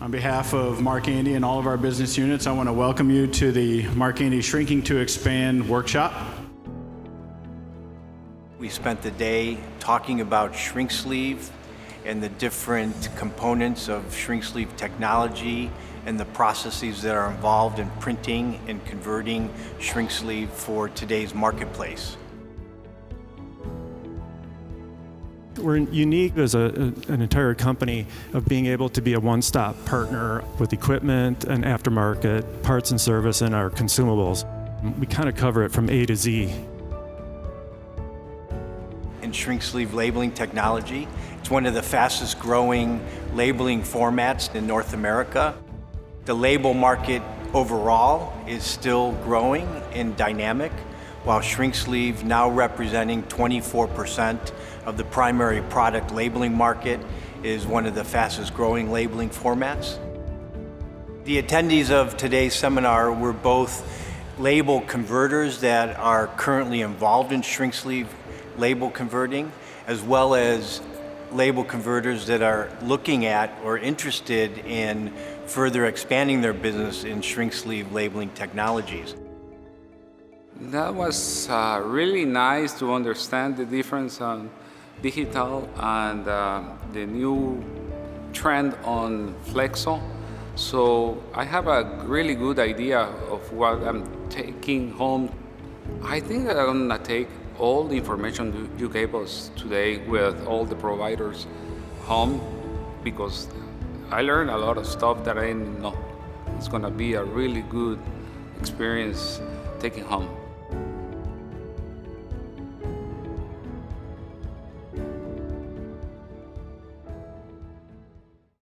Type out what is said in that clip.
On behalf of Mark Andy and all of our business units, I want to welcome you to the Mark Andy Shrinking to Expand workshop. We spent the day talking about shrink sleeve and the different components of shrink sleeve technology and the processes that are involved in printing and converting shrink sleeve for today's marketplace. We're unique as an entire company of being able to be a one-stop partner with equipment and aftermarket, parts and service, and our consumables. We kind of cover it from A to Z. In shrink sleeve labeling technology, it's one of the fastest growing labeling formats in North America. The label market overall is still growing and dynamic, while shrink sleeve now representing 24% of the primary product labeling market is one of the fastest growing labeling formats. The attendees of today's seminar were both label converters that are currently involved in shrink sleeve label converting, as well as label converters that are looking at or interested in further expanding their business in shrink sleeve labeling technologies. That was really nice to understand the difference on digital and the new trend on Flexo. So I have a really good idea of what I'm taking home. I think that I'm gonna take all the information you gave us today with all the providers home, because I learned a lot of stuff that I didn't know. It's gonna be a really good experience taking home.